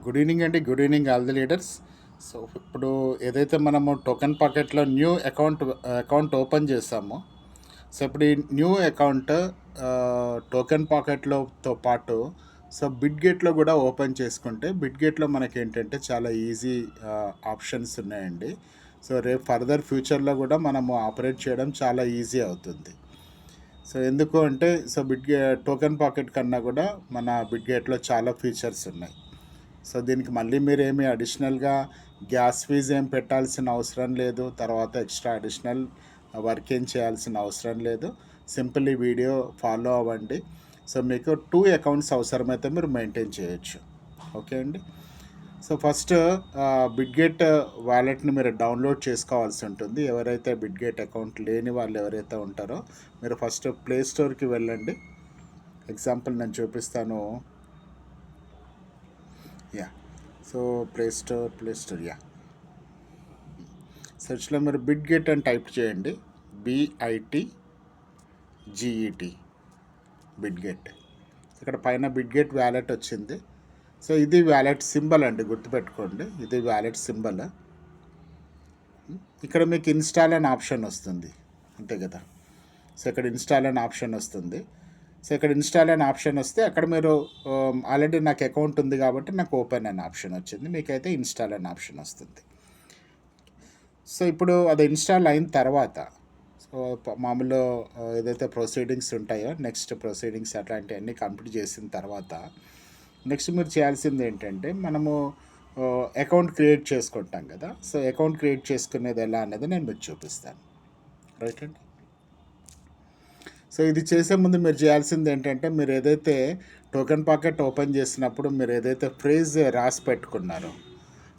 Good evening అండి. Good evening all the leaders. So, ఇప్పుడు ఏదైతే మనము టోకెన్ పాకెట్‌లో న్యూ అకౌంట్ ఓపెన్ చేసామో, సో, ఇప్పుడు ఈ న్యూ అకౌంట్ టోకెన్ పాకెట్‌లోతో పాటు బిట్‌గేట్‌లో కూడా ఓపెన్ చేసుకుంటే, బిట్‌గేట్‌లో మనకేంటంటే చాలా ఈజీ ఆప్షన్స్ ఉన్నాయండి. సో, రేపు ఫర్దర్ ఫ్యూచర్‌లో కూడా మనము ఆపరేట్ చేయడం చాలా ఈజీ అవుతుంది. సో, ఎందుకు అంటే టోకెన్ పాకెట్ కన్నా కూడా మన బిట్‌గేట్‌లో చాలా ఫీచర్స్ ఉన్నాయి. సో, దీనికి మళ్ళీ మీరేమి అడిషనల్‌గా గ్యాస్ ఫీజ్ ఏం పెట్టాల్సిన అవసరం లేదు. తర్వాత ఎక్స్ట్రా అడిషనల్ వర్క్ ఏం చేయాల్సిన అవసరం లేదు. సింపుల్ ఈ వీడియో ఫాలో అవ్వండి. సో, మీకు 2 అకౌంట్స్ అవసరమైతే మీరు మెయింటైన్ చేయొచ్చు. ఓకే అండి. సో, ఫస్ట్ బిట్‌గేట్ వాలెట్‌ని మీరు డౌన్లోడ్ చేసుకోవాల్సి ఉంటుంది. ఎవరైతే బిట్‌గేట్ అకౌంట్ లేని వాళ్ళు ఎవరైతే ఉంటారో, మీరు ఫస్ట్ ప్లే స్టోర్‌కి వెళ్ళండి. ఎగ్జాంపుల్ నేను చూపిస్తాను. యాహ్! సో, ప్లే స్టోర్ సెర్చ్లో మీరు బిట్‌గేట్ అని టైప్ చేయండి. బిఐటీజీఈటీ బిట్‌గేట్. ఇక్కడ పైన బిట్‌గేట్ వ్యాలెట్ వచ్చింది. సో, ఇది వ్యాలెట్ సింబల్ అండి, గుర్తుపెట్టుకోండి. ఇది వ్యాలెట్ సింబల్. ఇక్కడ మీకు ఇన్‌స్టాల్ అనే ఆప్షన్ వస్తుంది, అంతే కదా. సో, ఇక్కడ ఇన్‌స్టాల్ అనే ఆప్షన్ వస్తుంది. సో, ఇక్కడ ఇన్‌స్టాల్ అనే ఆప్షన్ వస్తే అక్కడ మీరు ఆల్రెడీ నాకు అకౌంట్ ఉంది కాబట్టి నాకు ఓపెన్ అనే ఆప్షన్ వచ్చింది. మీకైతే ఇన్‌స్టాల్ అనే ఆప్షన్ వస్తుంది. సో, ఇప్పుడు అది ఇన్‌స్టాల్ అయిన తర్వాత మామూలు ఏదైతే ప్రొసీడింగ్స్ ఉంటాయో, నెక్స్ట్ ప్రొసీడింగ్స్ అట్లాంటివన్నీ కంప్లీట్ చేసిన తర్వాత నెక్స్ట్ మీరు చేయాల్సింది ఏంటంటే, మనము అకౌంట్ క్రియేట్ చేసుకుంటాం కదా. సో, అకౌంట్ క్రియేట్ చేసుకునేది ఎలా అనేది నేను మీకు చూపిస్తాను. రైట్ అండి. సో, ఇది చేసే ముందు మీరు చేయాల్సింది ఏంటంటే, మీరు ఏదైతే టోకెన్ పాకెట్ ఓపెన్ చేసినప్పుడు మీరు ఏదైతే ఫ్రేజ్ రాసి పెట్టుకున్నారో,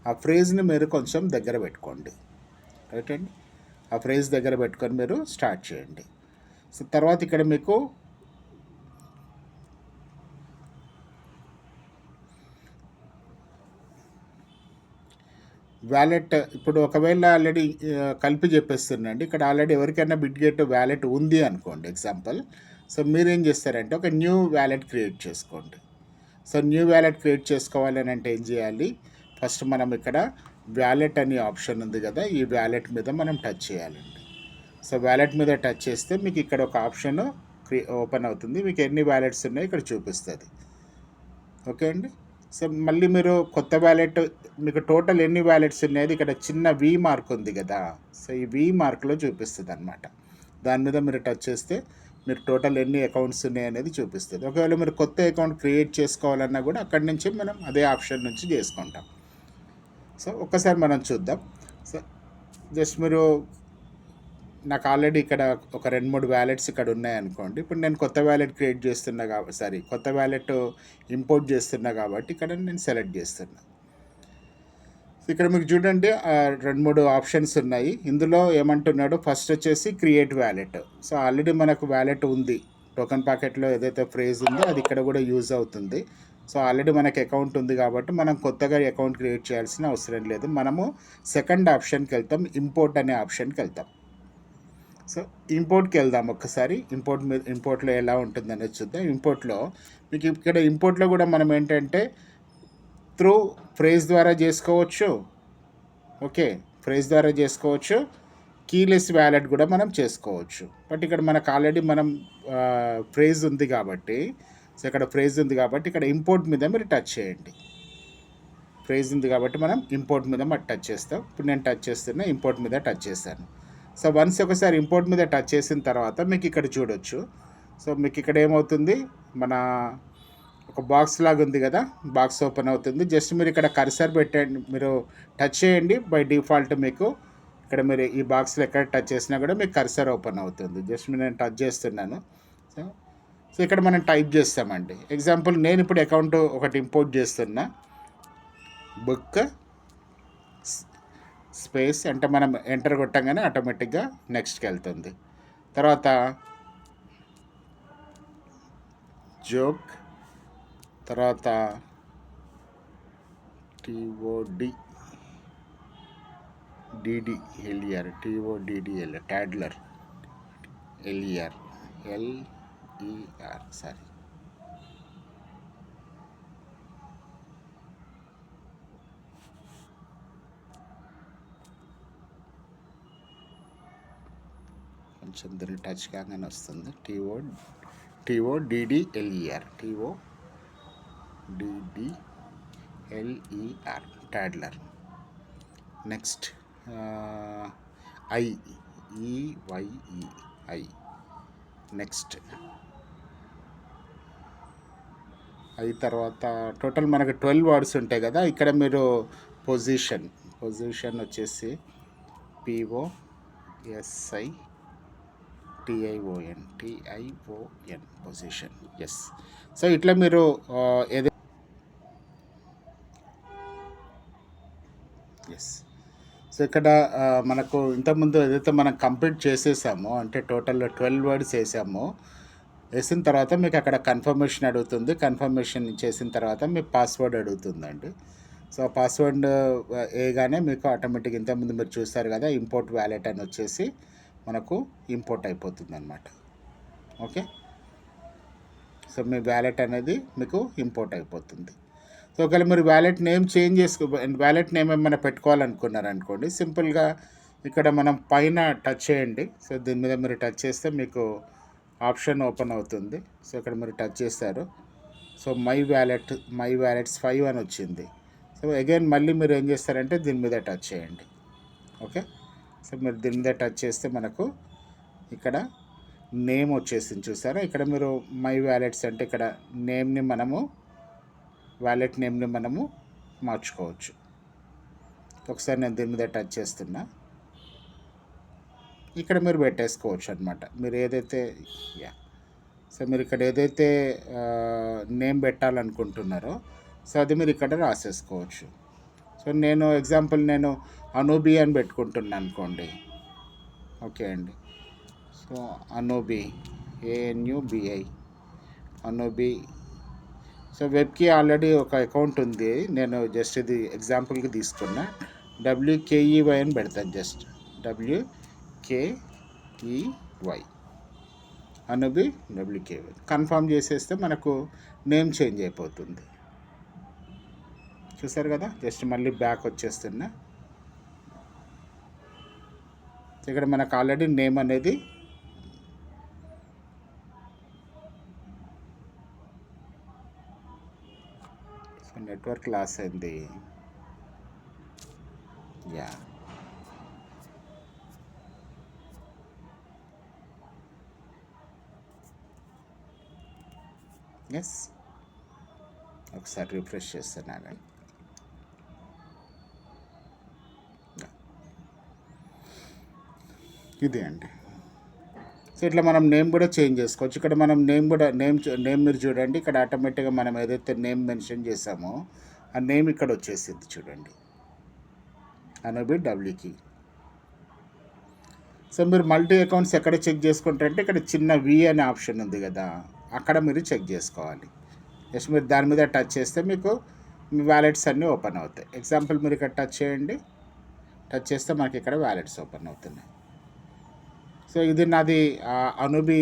ఆ ఫ్రేజ్ని మీరు కొంచెం దగ్గర పెట్టుకోండి. రైట్ అండి. ఆ ఫ్రేజ్ దగ్గర పెట్టుకొని మీరు స్టార్ట్ చేయండి. సో, తర్వాత ఇక్కడ మీకు వ్యాలెట్, ఇప్పుడు ఒకవేళ ఆల్రెడీ కలిపి చెప్పేస్తున్నాండి. ఇక్కడ ఆల్రెడీ ఎవరికైనా బిట్‌గేట్ వ్యాలెట్ ఉంది అనుకోండి, ఎగ్జాంపుల్. సో, మీరేం చేస్తారంటే ఒక న్యూ వ్యాలెట్ క్రియేట్ చేసుకోండి. సో, న్యూ వ్యాలెట్ క్రియేట్ చేసుకోవాలని అంటే ఏం చేయాలి? ఫస్ట్ మనం ఇక్కడ వ్యాలెట్ అనే ఆప్షన్ ఉంది కదా, ఈ వ్యాలెట్ మీద మనం టచ్ చేయాలండి. సో, వ్యాలెట్ మీద టచ్ చేస్తే మీకు ఇక్కడ ఒక ఆప్షన్ ఓపెన్ అవుతుంది. మీకు ఎన్ని వ్యాలెట్స్ ఉన్నాయో ఇక్కడ చూపిస్తుంది. ఓకే అండి. సో, మళ్ళీ మీరు కొత్త వ్యాలెట్, మీకు టోటల్ ఎన్ని వ్యాలెట్స్ ఉన్నాయో ఇక్కడ చిన్న వి మార్క్ ఉంది కదా. సో, ఈ వి మార్క్లో చూపిస్తుంది అనమాట. దాని మీద మీరు టచ్ చేస్తే మీరు టోటల్ ఎన్ని అకౌంట్స్ ఉన్నాయి అనేది చూపిస్తుంది. ఒకవేళ మీరు కొత్త అకౌంట్ క్రియేట్ చేసుకోవాలన్నా కూడా అక్కడి నుంచి మనం అదే ఆప్షన్ నుంచి చేసుకుంటాం. సో, ఒక్కసారి మనం చూద్దాం. సో, జస్ట్ మీరు, నాకు ఆల్రెడీ ఇక్కడ ఒక 2-3 వ్యాలెట్స్ ఇక్కడ ఉన్నాయనుకోండి. ఇప్పుడు నేను కొత్త వ్యాలెట్ క్రియేట్ చేస్తున్నా కొత్త వ్యాలెట్ ఇంపోర్ట్ చేస్తున్నా కాబట్టి ఇక్కడ నేను సెలెక్ట్ చేస్తున్నా. ఇక్కడ మీకు చూడండి 2-3 ఆప్షన్స్ ఉన్నాయి. ఇందులో ఏమంటున్నాడు, ఫస్ట్ వచ్చేసి క్రియేట్ వ్యాలెట్. సో, ఆల్రెడీ మనకు వ్యాలెట్ ఉంది. టోకెన్ పాకెట్లో ఏదైతే ఫ్రేజ్ ఉందో అది ఇక్కడ కూడా యూజ్ అవుతుంది. సో, ఆల్రెడీ మనకి అకౌంట్ ఉంది కాబట్టి మనం కొత్తగా అకౌంట్ క్రియేట్ చేయాల్సిన అవసరం లేదు. మనము సెకండ్ ఆప్షన్కి వెళ్తాం, ఇంపోర్ట్ అనే ఆప్షన్కి వెళ్తాం. సో, ఇంపోర్ట్కి వెళ్దాం ఒక్కసారి. ఇంపోర్ట్లో ఎలా ఉంటుందనేది చూద్దాం. మీకు ఇక్కడ ఇంపోర్ట్లో కూడా మనం ఏంటంటే త్రూ ఫ్రేజ్ ద్వారా చేసుకోవచ్చు. ఓకే, ఫ్రేజ్ ద్వారా చేసుకోవచ్చు. కీలెస్ వ్యాలెట్ కూడా మనం చేసుకోవచ్చు. బట్ ఇక్కడ మనకు ఆల్రెడీ ఫ్రేజ్ ఉంది కాబట్టి, సో ఇక్కడ ఫ్రేజ్ ఉంది కాబట్టి ఇక్కడ ఇంపోర్ట్ మీద మీరు టచ్ చేయండి. ఫ్రేజ్ ఉంది కాబట్టి మనం ఇంపోర్ట్ మీద టచ్ చేస్తాం. ఇప్పుడు నేను టచ్ చేస్తున్నా, ఇంపోర్ట్ మీద టచ్ చేస్తాను. సో, వన్స్ ఒకసారి ఇంపోర్ట్ మీద టచ్ చేసిన తర్వాత మీకు ఇక్కడ చూడొచ్చు. సో, మీకు ఇక్కడ ఏమవుతుంది, మన ఒక బాక్స్ లాగా ఉంది కదా, బాక్స్ ఓపెన్ అవుతుంది. జస్ట్ మీరు ఇక్కడ కర్సర్ పెట్టండి, మీరు టచ్ చేయండి. బై డిఫాల్ట్ మీకు ఇక్కడ మీరు ఈ బాక్స్లో ఎక్కడ టచ్ చేసినా కూడా మీకు కర్సర్ ఓపెన్ అవుతుంది. జస్ట్ నేను టచ్ చేస్తున్నాను. సో సో ఇక్కడ మనం టైప్ చేస్తామండి. ఎగ్జాంపుల్ నేను ఇప్పుడు అకౌంట్ ఒకటి ఇంపోర్ట్ చేస్తున్నా. బుక్ స్పేస్ అంటే మనం ఎంటర్ కొట్టంగానే ఆటోమేటిక్గా నెక్స్ట్కి వెళ్తుంది. తర్వాత జోక్, తర్వాత TODDLER టాడ్లర్ LER సారీ. కొంచెం దీన్ని టచ్ కాగానే వస్తుంది. TODDLER toddler. Next EYE. Next తర్వాత టోటల్ మనకు 12 వర్డ్స్ ఉంటాయి కదా. ఇక్కడ మీరు పొజిషన్ వచ్చేసి POSITION పొజిషన్. ఎస్. సో ఇట్లా మీరు ఏదైతే ఎస్. సో ఇక్కడ మనకు ఇంతకుముందు ఏదైతే మనం కంప్లీట్ చేసేసామో, అంటే టోటల్ 12 వర్డ్స్ వేసిన తర్వాత మీకు అక్కడ కన్ఫర్మేషన్ అడుగుతుంది. కన్ఫర్మేషన్ చేసిన తర్వాత మీ పాస్వర్డ్ అడుగుతుందండి. సో పాస్వర్డ్ వేయగానే మీకు ఆటోమేటిక్ ఇంతకుముందు మీరు చూస్తారు కదా, ఇంపోర్ట్ వ్యాలెట్ అని వచ్చేసి మనకు ఇంపోర్ట్ అయిపోతుంది అనమాట. ఓకే. సో మీ వ్యాలెట్ అనేది మీకు ఇంపోర్ట్ అయిపోతుంది. సో ఒకవేళ మీరు వ్యాలెట్ నేమ్ వ్యాలెట్ నేమ్ ఏమైనా పెట్టుకోవాలనుకున్నారనుకోండి, సింపుల్గా ఇక్కడ మనం పైన టచ్ చేయండి. సో దీని మీద మీరు టచ్ చేస్తే మీకు ఆప్షన్ ఓపెన్ అవుతుంది. సో ఇక్కడ మీరు టచ్ చేస్తారు. సో మై వ్యాలెట్స్ 5 అని వచ్చింది. సో అగైన్ మళ్ళీ మీరు ఏం చేస్తారంటే దీని మీద టచ్ చేయండి. ఓకే. సో మీరు దీని మీద టచ్ చేస్తే మనకు ఇక్కడ నేమ్ వచ్చేసింది, చూసారా. ఇక్కడ మీరు మై వ్యాలెట్స్ అంటే ఇక్కడ వ్యాలెట్ నేమ్ని మనము మార్చుకోవచ్చు. ఒకసారి నేను దీని మీద టచ్ చేస్తున్నా, ఇక్కడ మీరు పెట్టేసుకోవచ్చు అనమాట. మీరు ఏదైతే సో మీరు ఇక్కడ ఏదైతే నేమ్ పెట్టాలనుకుంటున్నారో సో అది మీరు ఇక్కడ రాసేసుకోవచ్చు. సో నేను ఎగ్జాంపుల్ అనూబి అని పెట్టుకుంటున్నాను అనుకోండి. ఓకే అండి. So Anubi ANUBI Anubi. So వెబ్కి ఆల్రెడీ ఒక అకౌంట్ ఉంది. నేను జస్ట్ ఇది ఎగ్జాంపుల్కి తీసుకున్నా. WKEY అని పెడతాను. Just WKEY Anubi WKEY confirm చేసేస్తే మనకు నేమ్ చేంజ్ అయిపోతుంది. చూసారు కదా. జస్ట్ మళ్ళీ బ్యాక్ వచ్చేస్తున్నా. ఇక్కడ మనకు ఆల్రెడీ నేమ్ అనేది నెట్వర్క్ లాస్ అయింది. ఎస్. ఒకసారి రిఫ్రెష్ చేస్తున్నాను. ఇదే అండి. సో ఇట్లా మనం నేమ్ కూడా చేంజ్ చేసుకోవచ్చు. ఇక్కడ మనం నేమ్ మీరు చూడండి, ఇక్కడ ఆటోమేటిక్గా మనం ఏదైతే నేమ్ మెన్షన్ చేసామో ఆ నేమ్ ఇక్కడ వచ్చేసింది చూడండి, అనూబి WKEY. సో మీరు మల్టీ అకౌంట్స్ ఎక్కడ చెక్ చేసుకుంటారంటే ఇక్కడ చిన్న V అనే ఆప్షన్ ఉంది కదా, అక్కడ మీరు చెక్ చేసుకోవాలి. జస్ట్ మీరు దాని మీద టచ్ చేస్తే మీకు మీ వ్యాలెట్స్ అన్నీ ఓపెన్ అవుతాయి. ఎగ్జాంపుల్ మీరు ఇక్కడ టచ్ చేయండి. టచ్ చేస్తే మనకి ఇక్కడ వ్యాలెట్స్ ఓపెన్ అవుతున్నాయి. సో ఇది నాది అనూబి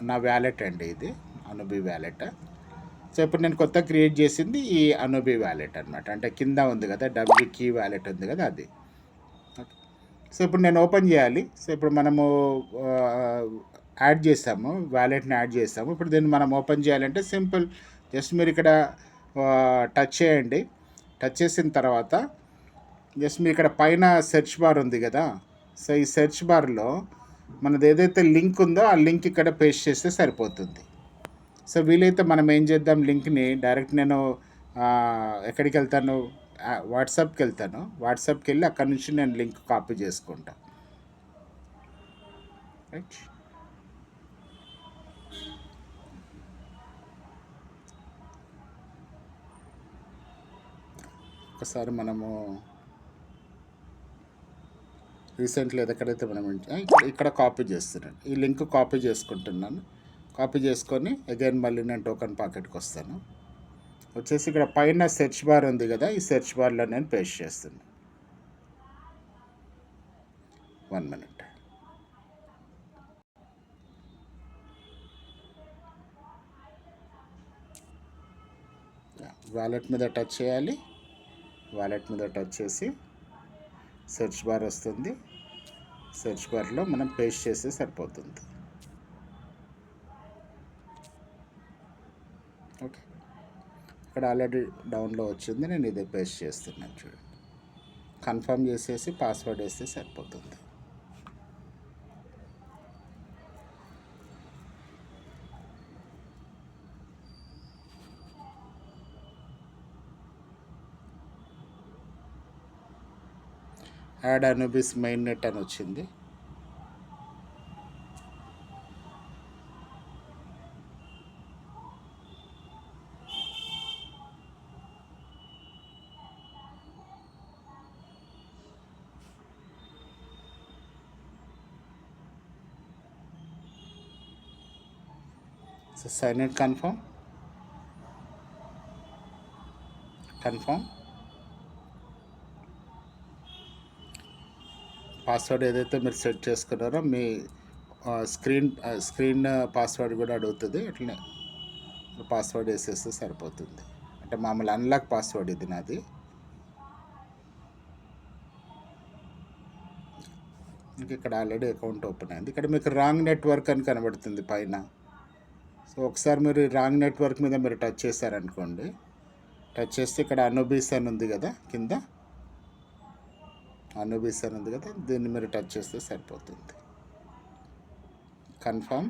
నా వ్యాలెట్ అండి. ఇది అనూబి వ్యాలెట్. సో ఇప్పుడు నేను కొత్త క్రియేట్ చేసింది ఈ అనూబి వ్యాలెట్ అనమాట. అంటే కింద ఉంది కదా WKEY వ్యాలెట్ ఉంది కదా అది. సో ఇప్పుడు నేను ఓపెన్ చేయాలి. సో ఇప్పుడు మనము యాడ్ చేసాము, వ్యాలెట్ని యాడ్ చేసాము. ఇప్పుడు దీన్ని మనం ఓపెన్ చేయాలంటే సింపుల్, జస్ట్ మీరు ఇక్కడ టచ్ చేయండి. టచ్ చేసిన తర్వాత జస్ట్ మీరు ఇక్కడ పైన సెర్చ్ బార్ ఉంది కదా, సో ఈ సెర్చ్ బార్లో మనది ఏదైతే లింక్ ఉందో ఆ లింక్ ఇక్కడ పేస్ట్ చేస్తే సరిపోతుంది. సో వీలైతే మనం ఏం చేద్దాం, లింక్ని డైరెక్ట్ నేను ఎక్కడికి వెళ్తాను, వాట్సాప్కి వెళ్తాను. వాట్సాప్కి వెళ్ళి అక్కడ నుంచి నేను లింక్ కాపీ చేసుకుంటా. రైట్. ఒకసారి మనము రీసెంట్లీ ఎక్కడైతే మనం ఇక్కడ కాపీ చేస్తున్నాను, ఈ లింక్ కాపీ చేసుకుంటున్నాను. కాపీ చేసుకొని అగైన్ మళ్ళీ నేను టోకెన్ పాకెట్కి వస్తాను. వచ్చేసి ఇక్కడ పైన సెర్చ్ బార్ ఉంది కదా, ఈ సెర్చ్ బార్లో నేను పేస్ట్ చేస్తున్నాను. 1 minute. వాలెట్ మీద టచ్ చేయాలి. వాలెట్ మీద టచ్ చేసి సెర్చ్ బార్ వస్తుంది. సెర్చ్ బార్లో మనం పేస్ట్ చేస్తే సరిపోతుంది. ఓకే, ఇక్కడ ఆల్రెడీ డౌన్లో వచ్చింది, నేను ఇదే పేస్ట్ చేస్తున్నాను. చూడండి, కన్ఫర్మ్ చేసేసి పాస్వర్డ్ వేస్తే సరిపోతుంది. యాడ్ అనుబిస్ మెయిన్ నెట్ అని వచ్చింది. So sign in, confirm. Password ఏదైతే మీరు సెట్ చేసుకున్నారో మీ స్క్రీన్ పాస్వర్డ్ కూడా అడుగుతుంది. అట్లనే పాస్వర్డ్ వేసేస్తే సరిపోతుంది. అంటే మామూలు అన్లాక్ పాస్వర్డ్ ఇది నాది. ఇంక ఇక్కడ ఆల్రెడీ అకౌంట్ ఓపెన్ అయింది. ఇక్కడ మీకు రాంగ్ నెట్వర్క్ అని కనబడుతుంది పైన. సో ఒకసారి మీరు రాంగ్ నెట్వర్క్ మీద మీరు టచ్ చేశారనుకోండి, టచ్ చేస్తే ఇక్కడ అనుబీస్ అని ఉంది కదా, కింద అనుబీస్ అని ఉంది కదా, దీన్ని మీరు టచ్ చేస్తే సరిపోతుంది. కన్ఫర్మ్.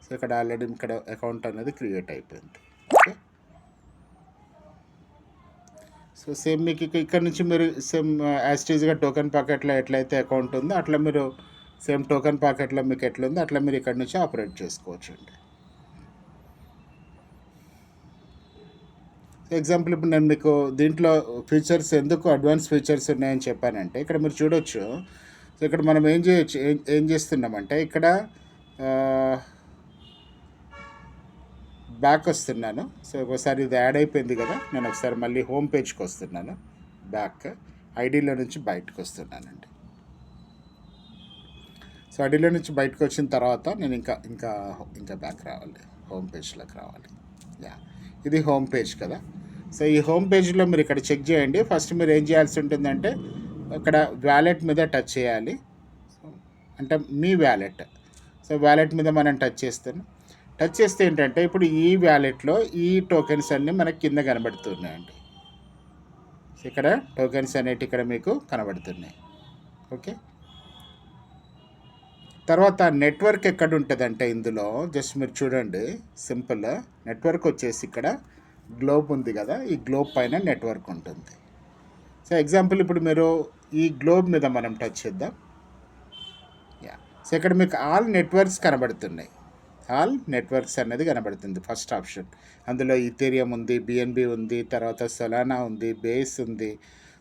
సో ఇక్కడ ఆల్రెడీ ఇక్కడ అకౌంట్ అనేది క్రియేట్ అయిపోయింది. ఓకే, సో సేమ్ మీకు ఇక్కడ నుంచి మీరు సేమ్ యాస్టీజ్గా టోకెన్ ప్యాకెట్లో ఎట్లయితే అకౌంట్ ఉందో అట్లా మీరు సేమ్ టోకెన్ ప్యాకెట్లో మీకు ఎట్లుందో అట్లా మీరు ఇక్కడ నుంచి ఆపరేట్ చేసుకోవచ్చు అండి. ఎగ్జాంపుల్ ఇప్పుడు నేను మీకు దీంట్లో ఫీచర్స్ ఎందుకు అడ్వాన్స్ ఫీచర్స్ ఉన్నాయని చెప్పానంటే, ఇక్కడ మీరు చూడొచ్చు. సో ఇక్కడ మనం ఏం చేయొచ్చు, ఏం చేస్తున్నామంటే ఇక్కడ బ్యాక్ వస్తున్నాను. సో ఒకసారి ఇది యాడ్ అయిపోయింది కదా, నేను ఒకసారి మళ్ళీ హోమ్ పేజ్కి వస్తున్నాను. బ్యాక్ ఐడీలో నుంచి బయటకు వస్తున్నానండి. సో ఐడీలో నుంచి బయటకు వచ్చిన తర్వాత నేను ఇంకా బ్యాక్ రావాలి, హోమ్ పేజ్లోకి రావాలి. యా, ఇది హోమ్ పేజ్ కదా. సో ఈ హోమ్ పేజ్లో మీరు ఇక్కడ చెక్ చేయండి. ఫస్ట్ మీరు ఏం చేయాల్సి ఉంటుందంటే ఇక్కడ వ్యాలెట్ మీద టచ్ చేయాలి. అంటే మీ వ్యాలెట్. సో వ్యాలెట్ మీద మనం టచ్ చేస్తే ఏంటంటే ఇప్పుడు ఈ వ్యాలెట్లో ఈ టోకెన్స్ అన్నీ మనకి కింద కనబడుతున్నాయండి. ఇక్కడ టోకెన్స్ అనేవి ఇక్కడ మీకు కనబడుతున్నాయి. ఓకే, తర్వాత నెట్వర్క్ ఎక్కడ ఉంటుందంటే ఇందులో జస్ట్ మీరు చూడండి, సింపుల్ నెట్వర్క్ వచ్చేసి ఇక్కడ గ్లోబ్ ఉంది కదా, ఈ గ్లోబ్ పైన నెట్వర్క్ ఉంటుంది. సో ఎగ్జాంపుల్ ఇప్పుడు మీరు ఈ గ్లోబ్ మీద మనం టచ్ చేద్దాం. యా, సో ఇక్కడ మీకు ఆల్ నెట్వర్క్స్ కనబడుతున్నాయి. ఆల్ నెట్వర్క్స్ అనేది కనబడుతుంది ఫస్ట్ ఆప్షన్. అందులో ఈథేరియం ఉంది, బిఎన్బి ఉంది, తర్వాత సొలానా ఉంది, బేస్ ఉంది.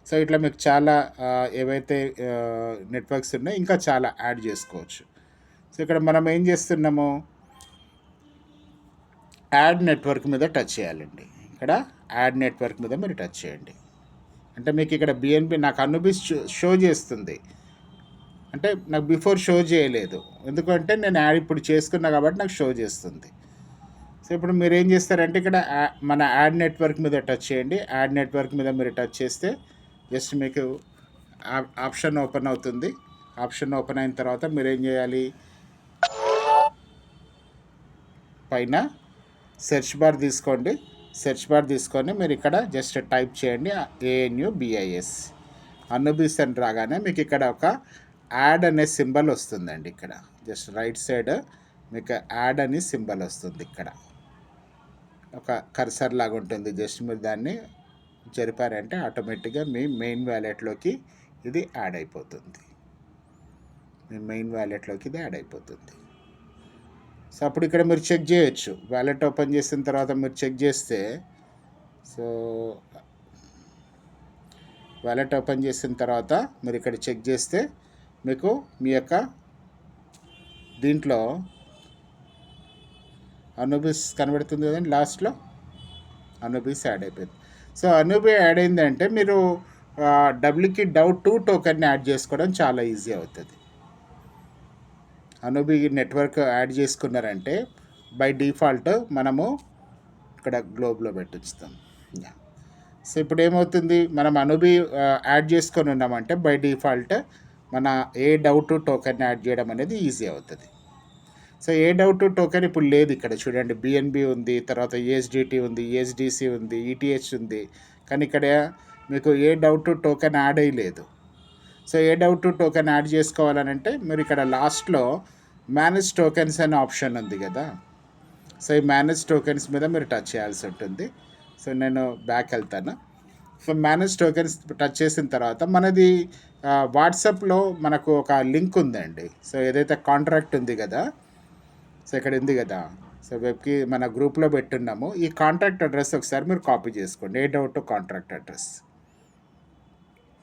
సో ఇట్లా మీకు చాలా ఏవైతే నెట్వర్క్స్ ఉన్నాయో ఇంకా చాలా యాడ్ చేసుకోవచ్చు. సో ఇక్కడ మనం ఏం చేస్తున్నాము, యాడ్ నెట్వర్క్ మీద టచ్ చేయాలండి. ఇక్కడ యాడ్ నెట్వర్క్ మీద మీరు టచ్ చేయండి. అంటే మీకు ఇక్కడ బిఎన్బి నాకు అనుబిస్ షో చేస్తుంది. అంటే నాకు బిఫోర్ షో చేయలేదు, ఎందుకంటే నేను యాడ్ ఇప్పుడు చేసుకున్నా కాబట్టి నాకు షో చేస్తుంది. సో ఇప్పుడు మీరు ఏం చేస్తారంటే ఇక్కడ మన యాడ్ నెట్వర్క్ మీద టచ్ చేయండి. యాడ్ నెట్వర్క్ మీద మీరు టచ్ చేస్తే జస్ట్ మీకు ఆప్షన్ ఓపెన్ అవుతుంది. ఆప్షన్ ఓపెన్ అయిన తర్వాత మీరు ఏం చేయాలి, పైన సెర్చ్ బార్ తీసుకోండి. సెర్చ్ బార్ తీసుకొని మీరు ఇక్కడ జస్ట్ టైప్ చేయండి ANUBIS అనుబిస్ అని రాగానే మీకు ఇక్కడ ఒక యాడ్ అనే సింబల్ వస్తుందండి. ఇక్కడ జస్ట్ రైట్ సైడ్ మీకు యాడ్ అని సింబల్ వస్తుంది. ఇక్కడ ఒక కర్సర్ లాగా ఉంటుంది. జస్ట్ మీరు దాన్ని జరిపారంటే ఆటోమేటిక్గా మీ మెయిన్ వ్యాలెట్లోకి ఇది యాడ్ అయిపోతుంది. మీ మెయిన్ వ్యాలెట్లోకి ఇది యాడ్ అయిపోతుంది. సో అప్పుడు ఇక్కడ మీరు చెక్ చేయొచ్చు. వ్యాలెట్ ఓపెన్ చేసిన తర్వాత మీరు చెక్ చేస్తే, సో వ్యాలెట్ ఓపెన్ చేసిన తర్వాత మీరు ఇక్కడ చెక్ చేస్తే మీకు మీ యొక్క దీంట్లో అనుబిస్ కనబడుతుంది కదండి. లాస్ట్లో అనుబిస్ యాడ్ అయిపోయింది. సో అనుబి యాడ్ అయిందంటే మీరు WQ2 టోకెన్ని యాడ్ చేసుకోవడం చాలా ఈజీ అవుతుంది. అనుబి నెట్వర్క్ యాడ్ చేసుకున్నారంటే బై డిఫాల్ట్ మనము ఇక్కడ గ్లోబ్లో పెట్టిస్తాం. సో ఇప్పుడు ఏమవుతుంది, మనం అనుబి యాడ్ చేసుకొని ఉన్నామంటే బై డిఫాల్ట్ మన ఏ డౌట్ టోకెన్ యాడ్ చేయడం అనేది ఈజీ అవుతుంది. సో ఏ డౌట్ టోకెన్ ఇప్పుడు లేదు ఇక్కడ చూడండి. బిఎన్బి ఉంది, తర్వాత యూఎస్డిటీ ఉంది, యూఎస్డిసి ఉంది, ఈటీహెచ్ ఉంది. కానీ ఇక్కడ మీకు ఏ డౌట్ టోకెన్ యాడ్ అయ్యలేదు. సో ఏ డౌట్ టోకెన్ యాడ్ చేసుకోవాలనంటే మీరు ఇక్కడ లాస్ట్లో మేనేజ్ టోకెన్స్ అనే ఆప్షన్ ఉంది కదా. సో ఈ మేనేజ్ టోకెన్స్ మీద మీరు టచ్ చేయాల్సి ఉంటుంది. సో నేను బ్యాక్ వెళ్తాను. సో మేనేజ్ టోకెన్స్ టచ్ చేసిన తర్వాత మనది వాట్సాప్లో మనకు ఒక లింక్ ఉందండి. సో ఏదైతే కాంట్రాక్ట్ ఉంది కదా, సో ఇక్కడ ఉంది కదా, సో వెబ్కి మన గ్రూప్లో పెట్టున్నాము. ఈ కాంట్రాక్ట్ అడ్రస్ ఒకసారి మీరు కాపీ చేసుకోండి. ఏ doubt contract address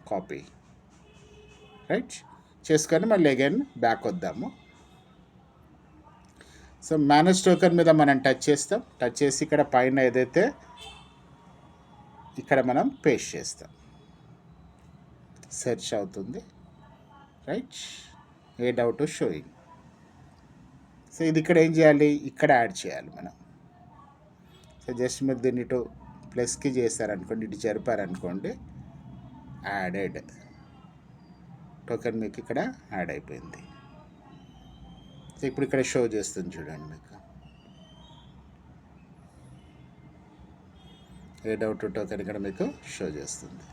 copy right చేసుకొని మళ్ళీ అగైన్ బ్యాక్ వద్దాము. సో మేనేజ్ టోకెన్ మీద మనం టచ్ చేస్తాం. టచ్ చేసి ఇక్కడ పైన ఏదైతే ఇక్కడ మనం పేస్ట్ చేస్తాం. సెర్చ్ అవుతుంది రైట్. ఏ డౌట్ షోయింగ్. సో ఇది ఇక్కడ ఏం చేయాలి, ఇక్కడ యాడ్ చేయాలి మనం. సో జస్ట్ మీరు దీన్ని ఇటు ప్లస్కి చేస్తారనుకోండి, ఇటు జరిపారనుకోండి, యాడెడ్ టోకెన్ మీకు ఇక్కడ యాడ్ అయిపోయింది. సో ఇప్పుడు ఇక్కడ షో చేస్తుంది చూడండి మీకు. ఏ డౌట్ టోకెన్ ఇక్కడ మీకు షో చేస్తుంది.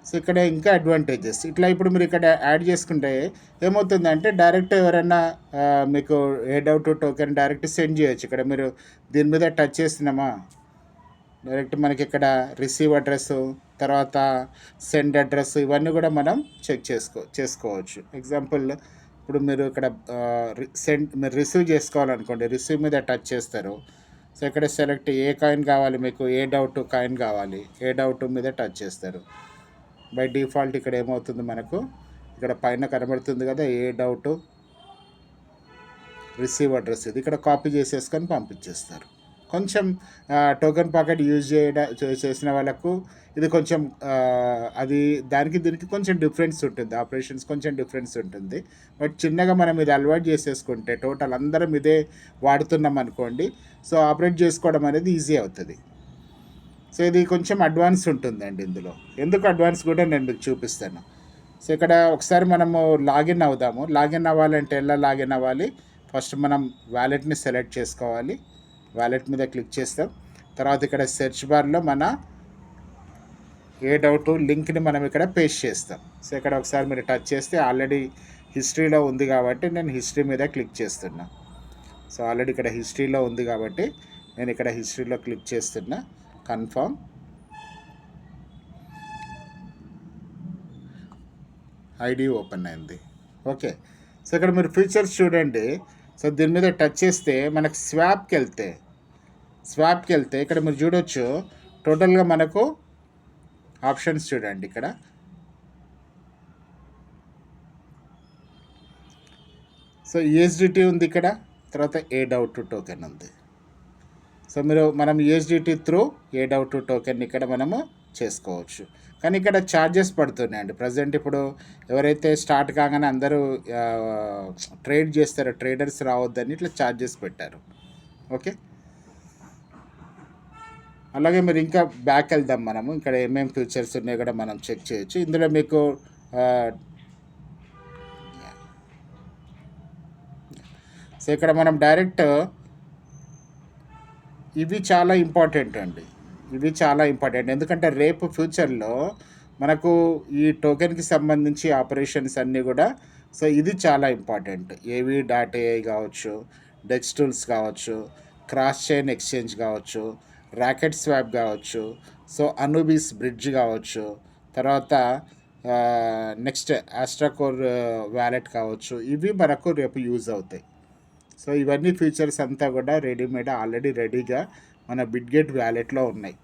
సో ఇక్కడ ఇంకా అడ్వాంటేజెస్ ఇట్లా ఇప్పుడు మీరు ఇక్కడ యాడ్ చేసుకుంటే ఏమవుతుందంటే డైరెక్ట్ ఎవరైనా మీకు ఏ డౌట్ టోకెన్ డైరెక్ట్ సెండ్ చేయొచ్చు. ఇక్కడ మీరు దీని మీద టచ్ చేస్తున్నామా, డైరెక్ట్ మనకి ఇక్కడ రిసీవ్ అడ్రస్, తర్వాత సెండ్ అడ్రస్, ఇవన్నీ కూడా మనం చెక్ చేసుకోవచ్చు. ఎగ్జాంపుల్ ఇప్పుడు మీరు ఇక్కడ మీరు రిసీవ్ చేసుకోవాలనుకోండి, రిసీవ్ మీద టచ్ చేస్తారు. సో ఇక్కడ సెలెక్ట్ ఏ కాయిన్ కావాలి మీకు, ఏ డౌట్ కాయిన్ కావాలి, ఏ డౌట్ మీద టచ్ చేస్తారు. బై డిఫాల్ట్ ఇక్కడ ఏమవుతుంది మనకు, ఇక్కడ పైన కనబడుతుంది కదా ఏ డౌట్ రిసీవ్ అడ్రస్, ఇది ఇక్కడ కాపీ చేసేసుకొని పంపించేస్తారు. కొంచెం టోకెన్ పాకెట్ యూజ్ చేసిన వాళ్ళకు ఇది కొంచెం అది దానికి దీనికి కొంచెం డిఫరెన్స్ ఉంటుంది, ఆపరేషన్స్ కొంచెం డిఫరెన్స్ ఉంటుంది. బట్ చిన్నగా మనం ఇది అలవాటు చేసేసుకుంటే టోటల్ అందరం ఇదే వాడుతున్నాం అనుకోండి, సో ఆపరేట్ చేసుకోవడం అనేది ఈజీ అవుతుంది. సో ఇది కొంచెం అడ్వాన్స్ ఉంటుందండి ఇందులో. ఎందుకు అడ్వాన్స్ కూడా నేను మీకు చూపిస్తాను. సో ఇక్కడ ఒకసారి మనము లాగిన్ అవుదాము. లాగిన్ అవ్వాలంటే ఎలా లాగిన్ అవ్వాలి, ఫస్ట్ మనం వ్యాలెట్ని సెలెక్ట్ చేసుకోవాలి. వ్యాలెట్ మీద క్లిక్ చేస్తాం. తర్వాత ఇక్కడ సెర్చ్ బార్లో మన ఏ డౌట్ లింక్ని మనం ఇక్కడ పేస్ట్ చేస్తాం. సో ఇక్కడ ఒకసారి మీరు టచ్ చేస్తే ఆల్రెడీ హిస్టరీలో ఉంది కాబట్టి నేను హిస్టరీ మీద క్లిక్ చేస్తున్నా. సో ఆల్రెడీ ఇక్కడ హిస్టరీలో ఉంది కాబట్టి నేను ఇక్కడ హిస్టరీలో క్లిక్ చేస్తున్నా. కన్ఫర్మ్. ఐడి ఓపెన్ అయింది. ఓకే. సో ఇక్కడ మీరు ఫీచర్స్ చూడండి. సో దీని మీద టచ్ చేస్తే మనకు స్వాప్కి వెళ్తే ఇక్కడ మీరు చూడొచ్చు టోటల్గా మనకు ఆప్షన్స్ చూడండి. ఇక్కడ సో యూఎస్డిటీ ఉంది, ఇక్కడ తర్వాత ఏ డౌట్ టోకెన్ ఉంది. సో మనం USDT through a doubt token ఇక్కడ మనము చేసుకోవచ్చు. కానీ ఇక్కడ ఛార్జెస్ పడుతున్నాయండి ప్రజెంట్. ఇప్పుడు ఎవరైతే స్టార్ట్ కాగానే అందరూ ట్రేడ్ చేస్తారో ట్రేడర్స్ రావద్దని ఇట్లా ఛార్జెస్ పెట్టారు. ఓకే. అలాగే మీరు ఇంకా బ్యాక్ వెళ్దాం. మనము ఇక్కడ ఏమేమి ఫీచర్స్ ఉన్నాయో కూడా మనం చెక్ చేయొచ్చు. ఇందులో మీకు సో ఇక్కడ మనం డైరెక్ట్ ఇవి చాలా ఇంపార్టెంట్ అండి. ఇవి చాలా ఇంపార్టెంట్ ఎందుకంటే రేపు ఫ్యూచర్లో మనకు ఈ టోకెన్కి సంబంధించి ఆపరేషన్స్ అన్నీ కూడా, సో ఇది చాలా ఇంపార్టెంట్. AV.ai కావచ్చు, డెక్స్ టూల్స్ కావచ్చు, క్రాస్ చైన్ ఎక్స్చేంజ్ కావచ్చు, రాకెట్ స్వాప్ కావచ్చు, సో అనూబిస్ బ్రిడ్జ్ కావచ్చు, తర్వాత నెక్స్ట్ ఆస్ట్రాకోర్ వ్యాలెట్ కావచ్చు, ఇవి మనకు రేపు యూజ్ అవుతాయి. సో ఇవన్నీ ఫీచర్స్ అంతా కూడా ఆల్రెడీ రెడీగా మన బిట్గేట్ వ్యాలెట్లో ఉన్నాయి.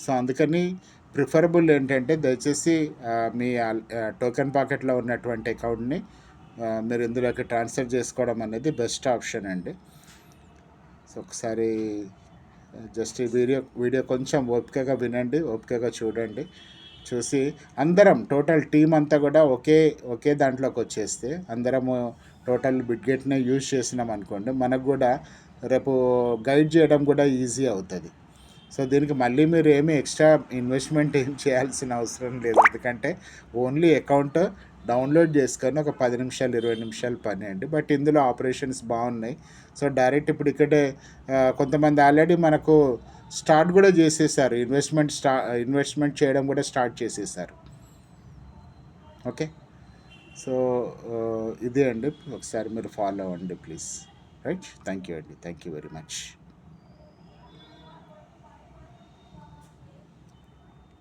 సో అందుకని ప్రిఫరబుల్ ఏంటంటే దయచేసి మీ టోకెన్ పాకెట్లో ఉన్నటువంటి అకౌంట్ని మీరు ఇందులోకి ట్రాన్స్ఫర్ చేసుకోవడం అనేది బెస్ట్ ఆప్షన్ అండి. సో ఒకసారి జస్ట్ ఈ వీడియో కొంచెం ఓపికగా వినండి, ఓపికగా చూడండి. చూసి అందరం టోటల్ టీం అంతా కూడా ఒకే దాంట్లోకి వచ్చేస్తే అందరము టోటల్ బిట్గేట్నే యూజ్ చేసినాం అనుకోండి, మనకు కూడా రేపు గైడ్ చేయడం కూడా ఈజీ అవుతుంది. సో దీనికి మళ్ళీ మీరు ఏమి ఎక్స్ట్రా ఇన్వెస్ట్మెంట్ ఏం చేయాల్సిన అవసరం లేదు, ఎందుకంటే ఓన్లీ అకౌంట్ డౌన్లోడ్ చేసుకొని ఒక 10 నిమిషాలు 20 నిమిషాలు పని అండి. బట్ ఇందులో ఆపరేషన్స్ బాగున్నాయి. సో డైరెక్ట్ ఇప్పుడు ఇక్కడే కొంతమంది ఆల్రెడీ మనకు స్టార్ట్ కూడా చేసేసారు, ఇన్వెస్ట్మెంట్ చేయడం కూడా స్టార్ట్ చేసేసారు. ఓకే, సో ఇదే అండి, ఒకసారి మీరు ఫాలో అవ్వండి ప్లీజ్. రైట్, థ్యాంక్ యూ అండి, థ్యాంక్ యూ వెరీ మచ్.